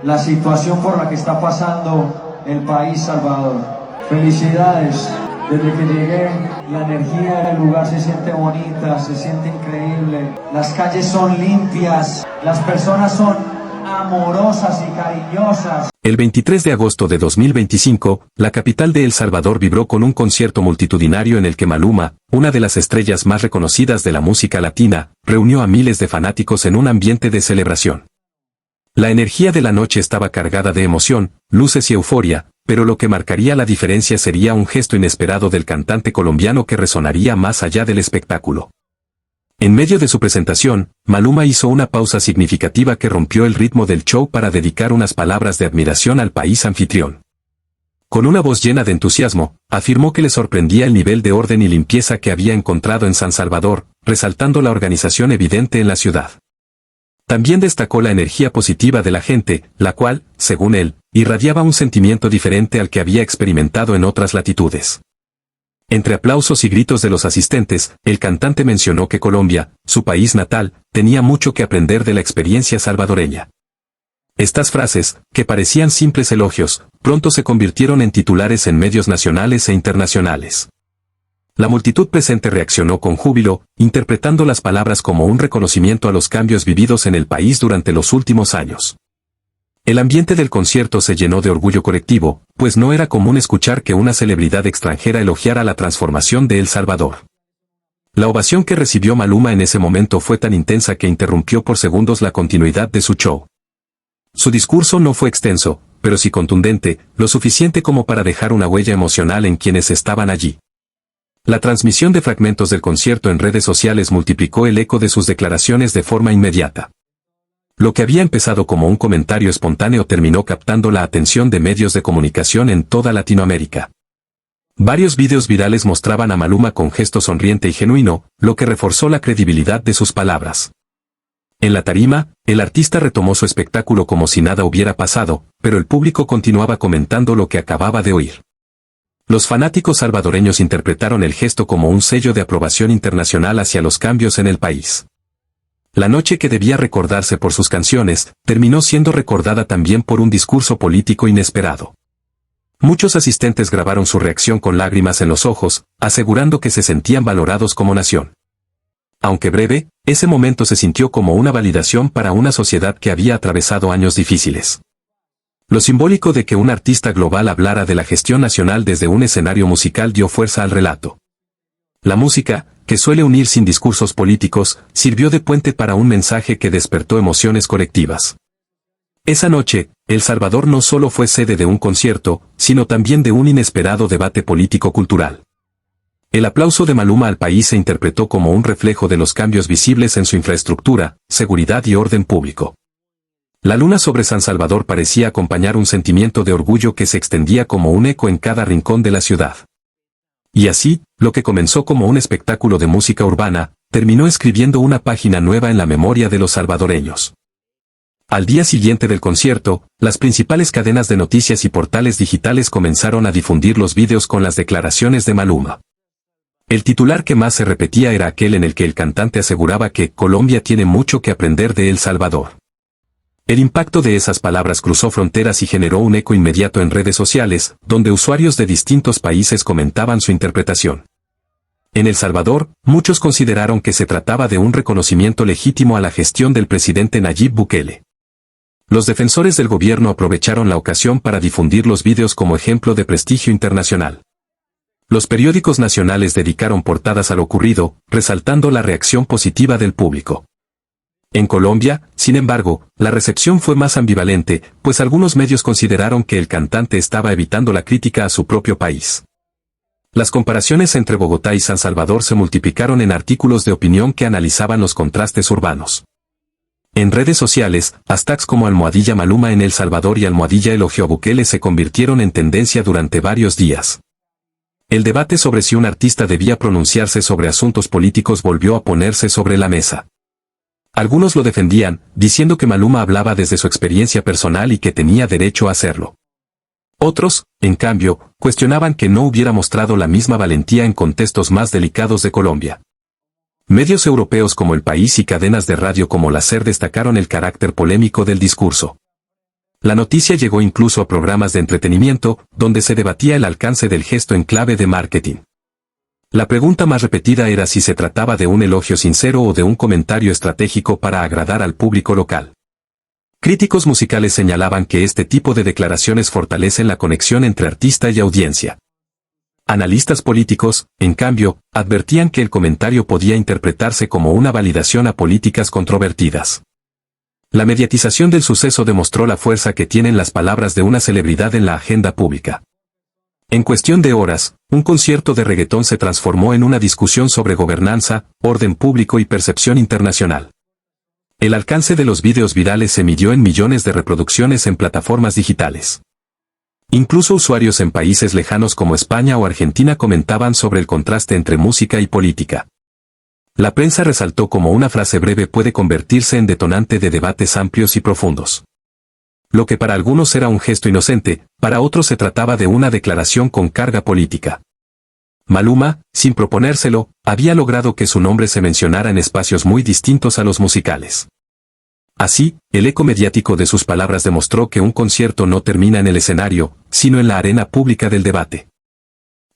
la situación por la que está pasando el país Salvador. Felicidades. Desde que llegué, la energía del lugar se siente bonita, se siente increíble. Las calles son limpias, las personas son amorosas y cariñosas. El 23 de agosto de 2025, la capital de El Salvador vibró con un concierto multitudinario en el que Maluma, una de las estrellas más reconocidas de la música latina, reunió a miles de fanáticos en un ambiente de celebración. La energía de la noche estaba cargada de emoción, luces y euforia, pero lo que marcaría la diferencia sería un gesto inesperado del cantante colombiano que resonaría más allá del espectáculo. En medio de su presentación, Maluma hizo una pausa significativa que rompió el ritmo del show para dedicar unas palabras de admiración al país anfitrión. Con una voz llena de entusiasmo, afirmó que le sorprendía el nivel de orden y limpieza que había encontrado en San Salvador, resaltando la organización evidente en la ciudad. También destacó la energía positiva de la gente, la cual, según él, irradiaba un sentimiento diferente al que había experimentado en otras latitudes. Entre aplausos y gritos de los asistentes, el cantante mencionó que Colombia, su país natal, tenía mucho que aprender de la experiencia salvadoreña. Estas frases, que parecían simples elogios, pronto se convirtieron en titulares en medios nacionales e internacionales. La multitud presente reaccionó con júbilo, interpretando las palabras como un reconocimiento a los cambios vividos en el país durante los últimos años. El ambiente del concierto se llenó de orgullo colectivo, pues no era común escuchar que una celebridad extranjera elogiara la transformación de El Salvador. La ovación que recibió Maluma en ese momento fue tan intensa que interrumpió por segundos la continuidad de su show. Su discurso no fue extenso, pero sí contundente, lo suficiente como para dejar una huella emocional en quienes estaban allí. La transmisión de fragmentos del concierto en redes sociales multiplicó el eco de sus declaraciones de forma inmediata. Lo que había empezado como un comentario espontáneo terminó captando la atención de medios de comunicación en toda Latinoamérica. Varios vídeos virales mostraban a Maluma con gesto sonriente y genuino, lo que reforzó la credibilidad de sus palabras. En la tarima, el artista retomó su espectáculo como si nada hubiera pasado, pero el público continuaba comentando lo que acababa de oír. Los fanáticos salvadoreños interpretaron el gesto como un sello de aprobación internacional hacia los cambios en el país. La noche que debía recordarse por sus canciones, terminó siendo recordada también por un discurso político inesperado. Muchos asistentes grabaron su reacción con lágrimas en los ojos, asegurando que se sentían valorados como nación. Aunque breve, ese momento se sintió como una validación para una sociedad que había atravesado años difíciles. Lo simbólico de que un artista global hablara de la gestión nacional desde un escenario musical dio fuerza al relato. La música, que suele unir sin discursos políticos, sirvió de puente para un mensaje que despertó emociones colectivas. Esa noche, El Salvador no solo fue sede de un concierto, sino también de un inesperado debate político-cultural. El aplauso de Maluma al país se interpretó como un reflejo de los cambios visibles en su infraestructura, seguridad y orden público. La luna sobre San Salvador parecía acompañar un sentimiento de orgullo que se extendía como un eco en cada rincón de la ciudad. Y así, lo que comenzó como un espectáculo de música urbana, terminó escribiendo una página nueva en la memoria de los salvadoreños. Al día siguiente del concierto, las principales cadenas de noticias y portales digitales comenzaron a difundir los vídeos con las declaraciones de Maluma. El titular que más se repetía era aquel en el que el cantante aseguraba que Colombia tiene mucho que aprender de El Salvador. El impacto de esas palabras cruzó fronteras y generó un eco inmediato en redes sociales, donde usuarios de distintos países comentaban su interpretación. En El Salvador, muchos consideraron que se trataba de un reconocimiento legítimo a la gestión del presidente Nayib Bukele. Los defensores del gobierno aprovecharon la ocasión para difundir los vídeos como ejemplo de prestigio internacional. Los periódicos nacionales dedicaron portadas a lo ocurrido, resaltando la reacción positiva del público. En Colombia, sin embargo, la recepción fue más ambivalente, pues algunos medios consideraron que el cantante estaba evitando la crítica a su propio país. Las comparaciones entre Bogotá y San Salvador se multiplicaron en artículos de opinión que analizaban los contrastes urbanos. En redes sociales, hashtags como #Maluma en El Salvador y #Elogio a Bukele se convirtieron en tendencia durante varios días. El debate sobre si un artista debía pronunciarse sobre asuntos políticos volvió a ponerse sobre la mesa. Algunos lo defendían, diciendo que Maluma hablaba desde su experiencia personal y que tenía derecho a hacerlo. Otros, en cambio, cuestionaban que no hubiera mostrado la misma valentía en contextos más delicados de Colombia. Medios europeos como El País y cadenas de radio como la SER destacaron el carácter polémico del discurso. La noticia llegó incluso a programas de entretenimiento, donde se debatía el alcance del gesto en clave de marketing. La pregunta más repetida era si se trataba de un elogio sincero o de un comentario estratégico para agradar al público local. Críticos musicales señalaban que este tipo de declaraciones fortalecen la conexión entre artista y audiencia. Analistas políticos, en cambio, advertían que el comentario podía interpretarse como una validación a políticas controvertidas. La mediatización del suceso demostró la fuerza que tienen las palabras de una celebridad en la agenda pública. En cuestión de horas, un concierto de reggaetón se transformó en una discusión sobre gobernanza, orden público y percepción internacional. El alcance de los vídeos virales se midió en millones de reproducciones en plataformas digitales. Incluso usuarios en países lejanos como España o Argentina comentaban sobre el contraste entre música y política. La prensa resaltó cómo una frase breve puede convertirse en detonante de debates amplios y profundos. Lo que para algunos era un gesto inocente, para otros se trataba de una declaración con carga política. Maluma, sin proponérselo, había logrado que su nombre se mencionara en espacios muy distintos a los musicales. Así, el eco mediático de sus palabras demostró que un concierto no termina en el escenario, sino en la arena pública del debate.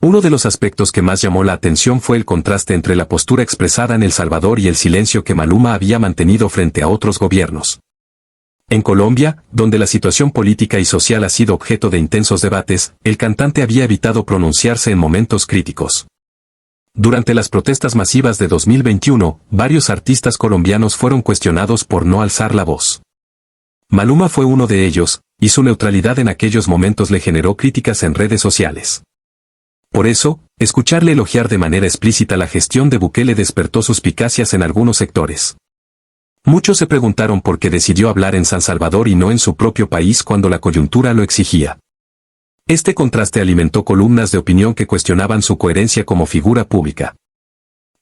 Uno de los aspectos que más llamó la atención fue el contraste entre la postura expresada en El Salvador y el silencio que Maluma había mantenido frente a otros gobiernos. En Colombia, donde la situación política y social ha sido objeto de intensos debates, el cantante había evitado pronunciarse en momentos críticos. Durante las protestas masivas de 2021, varios artistas colombianos fueron cuestionados por no alzar la voz. Maluma fue uno de ellos, y su neutralidad en aquellos momentos le generó críticas en redes sociales. Por eso, escucharle elogiar de manera explícita la gestión de Bukele despertó suspicacias en algunos sectores. Muchos se preguntaron por qué decidió hablar en San Salvador y no en su propio país cuando la coyuntura lo exigía. Este contraste alimentó columnas de opinión que cuestionaban su coherencia como figura pública.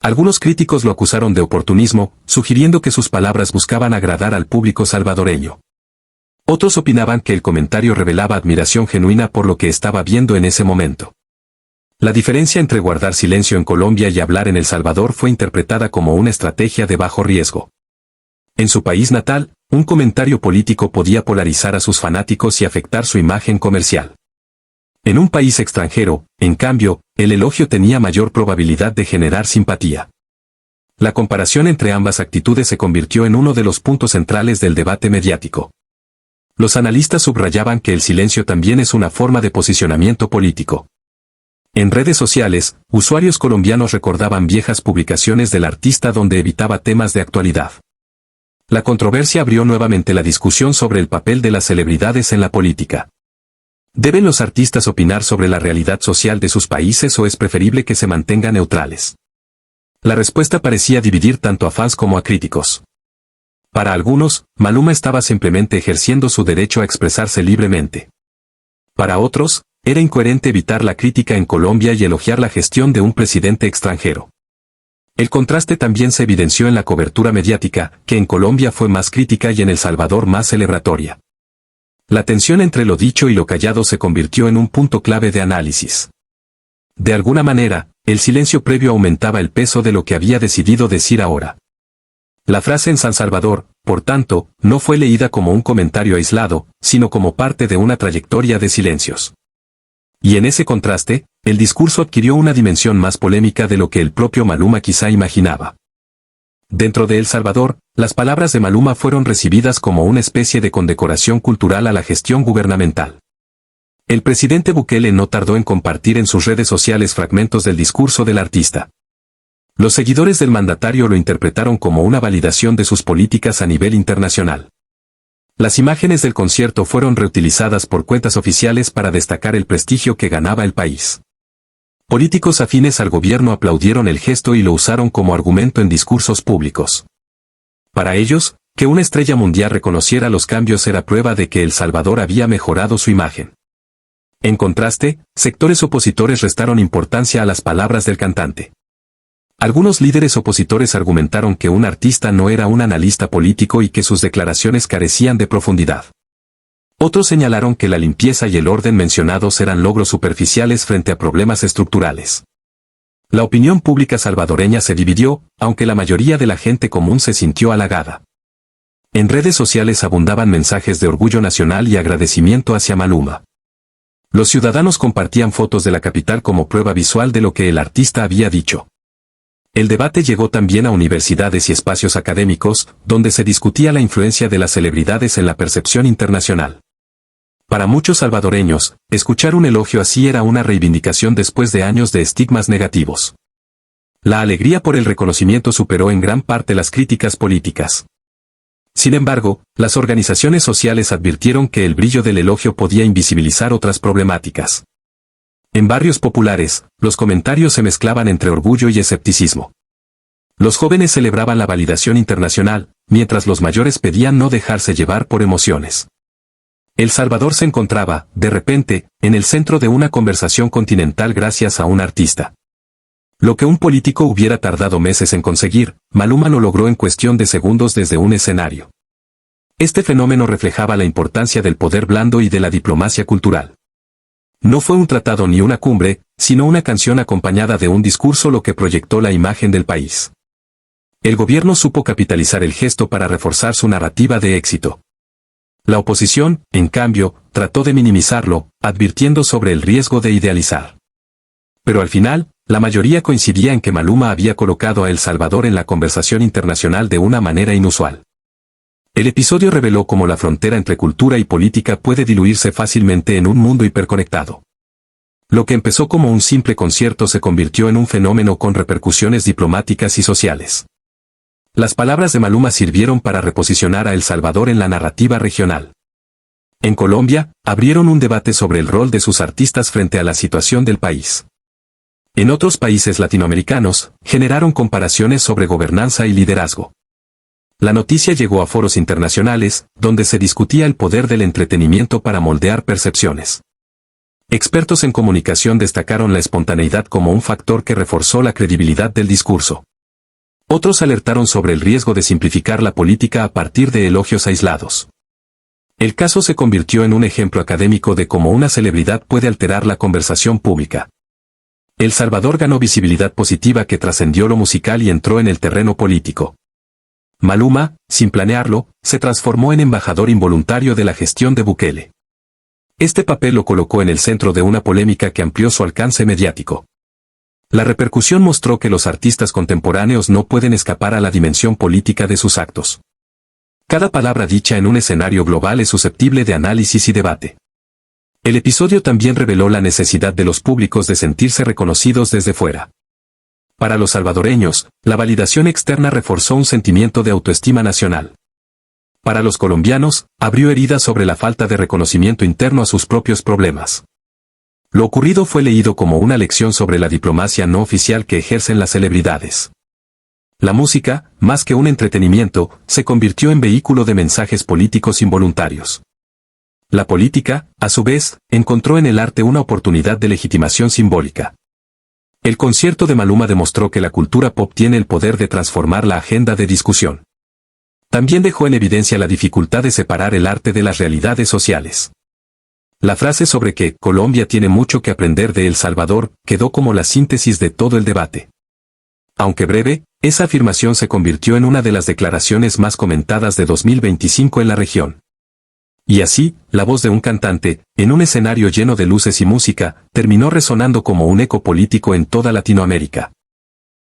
Algunos críticos lo acusaron de oportunismo, sugiriendo que sus palabras buscaban agradar al público salvadoreño. Otros opinaban que el comentario revelaba admiración genuina por lo que estaba viendo en ese momento. La diferencia entre guardar silencio en Colombia y hablar en El Salvador fue interpretada como una estrategia de bajo riesgo. En su país natal, un comentario político podía polarizar a sus fanáticos y afectar su imagen comercial. En un país extranjero, en cambio, el elogio tenía mayor probabilidad de generar simpatía. La comparación entre ambas actitudes se convirtió en uno de los puntos centrales del debate mediático. Los analistas subrayaban que el silencio también es una forma de posicionamiento político. En redes sociales, usuarios colombianos recordaban viejas publicaciones del artista donde evitaba temas de actualidad. La controversia abrió nuevamente la discusión sobre el papel de las celebridades en la política. ¿Deben los artistas opinar sobre la realidad social de sus países o es preferible que se mantengan neutrales? La respuesta parecía dividir tanto a fans como a críticos. Para algunos, Maluma estaba simplemente ejerciendo su derecho a expresarse libremente. Para otros, era incoherente evitar la crítica en Colombia y elogiar la gestión de un presidente extranjero. El contraste también se evidenció en la cobertura mediática, que en Colombia fue más crítica y en El Salvador más celebratoria. La tensión entre lo dicho y lo callado se convirtió en un punto clave de análisis. De alguna manera, el silencio previo aumentaba el peso de lo que había decidido decir ahora. La frase en San Salvador, por tanto, no fue leída como un comentario aislado, sino como parte de una trayectoria de silencios. Y en ese contraste, el discurso adquirió una dimensión más polémica de lo que el propio Maluma quizá imaginaba. Dentro de El Salvador, las palabras de Maluma fueron recibidas como una especie de condecoración cultural a la gestión gubernamental. El presidente Bukele no tardó en compartir en sus redes sociales fragmentos del discurso del artista. Los seguidores del mandatario lo interpretaron como una validación de sus políticas a nivel internacional. Las imágenes del concierto fueron reutilizadas por cuentas oficiales para destacar el prestigio que ganaba el país. Políticos afines al gobierno aplaudieron el gesto y lo usaron como argumento en discursos públicos. Para ellos, que una estrella mundial reconociera los cambios era prueba de que El Salvador había mejorado su imagen. En contraste, sectores opositores restaron importancia a las palabras del cantante. Algunos líderes opositores argumentaron que un artista no era un analista político y que sus declaraciones carecían de profundidad. Otros señalaron que la limpieza y el orden mencionados eran logros superficiales frente a problemas estructurales. La opinión pública salvadoreña se dividió, aunque la mayoría de la gente común se sintió halagada. En redes sociales abundaban mensajes de orgullo nacional y agradecimiento hacia Maluma. Los ciudadanos compartían fotos de la capital como prueba visual de lo que el artista había dicho. El debate llegó también a universidades y espacios académicos, donde se discutía la influencia de las celebridades en la percepción internacional. Para muchos salvadoreños, escuchar un elogio así era una reivindicación después de años de estigmas negativos. La alegría por el reconocimiento superó en gran parte las críticas políticas. Sin embargo, las organizaciones sociales advirtieron que el brillo del elogio podía invisibilizar otras problemáticas. En barrios populares, los comentarios se mezclaban entre orgullo y escepticismo. Los jóvenes celebraban la validación internacional, mientras los mayores pedían no dejarse llevar por emociones. El Salvador se encontraba, de repente, en el centro de una conversación continental gracias a un artista. Lo que un político hubiera tardado meses en conseguir, Maluma lo logró en cuestión de segundos desde un escenario. Este fenómeno reflejaba la importancia del poder blando y de la diplomacia cultural. No fue un tratado ni una cumbre, sino una canción acompañada de un discurso lo que proyectó la imagen del país. El gobierno supo capitalizar el gesto para reforzar su narrativa de éxito. La oposición, en cambio, trató de minimizarlo, advirtiendo sobre el riesgo de idealizar. Pero al final, la mayoría coincidía en que Maluma había colocado a El Salvador en la conversación internacional de una manera inusual. El episodio reveló cómo la frontera entre cultura y política puede diluirse fácilmente en un mundo hiperconectado. Lo que empezó como un simple concierto se convirtió en un fenómeno con repercusiones diplomáticas y sociales. Las palabras de Maluma sirvieron para reposicionar a El Salvador en la narrativa regional. En Colombia, abrieron un debate sobre el rol de sus artistas frente a la situación del país. En otros países latinoamericanos, generaron comparaciones sobre gobernanza y liderazgo. La noticia llegó a foros internacionales, donde se discutía el poder del entretenimiento para moldear percepciones. Expertos en comunicación destacaron la espontaneidad como un factor que reforzó la credibilidad del discurso. Otros alertaron sobre el riesgo de simplificar la política a partir de elogios aislados. El caso se convirtió en un ejemplo académico de cómo una celebridad puede alterar la conversación pública. El Salvador ganó visibilidad positiva que trascendió lo musical y entró en el terreno político. Maluma, sin planearlo, se transformó en embajador involuntario de la gestión de Bukele. Este papel lo colocó en el centro de una polémica que amplió su alcance mediático. La repercusión mostró que los artistas contemporáneos no pueden escapar a la dimensión política de sus actos. Cada palabra dicha en un escenario global es susceptible de análisis y debate. El episodio también reveló la necesidad de los públicos de sentirse reconocidos desde fuera. Para los salvadoreños, la validación externa reforzó un sentimiento de autoestima nacional. Para los colombianos, abrió heridas sobre la falta de reconocimiento interno a sus propios problemas. Lo ocurrido fue leído como una lección sobre la diplomacia no oficial que ejercen las celebridades. La música, más que un entretenimiento, se convirtió en vehículo de mensajes políticos involuntarios. La política, a su vez, encontró en el arte una oportunidad de legitimación simbólica. El concierto de Maluma demostró que la cultura pop tiene el poder de transformar la agenda de discusión. También dejó en evidencia la dificultad de separar el arte de las realidades sociales. La frase sobre que Colombia tiene mucho que aprender de El Salvador quedó como la síntesis de todo el debate. Aunque breve, esa afirmación se convirtió en una de las declaraciones más comentadas de 2025 en la región. Y así, la voz de un cantante, en un escenario lleno de luces y música, terminó resonando como un eco político en toda Latinoamérica.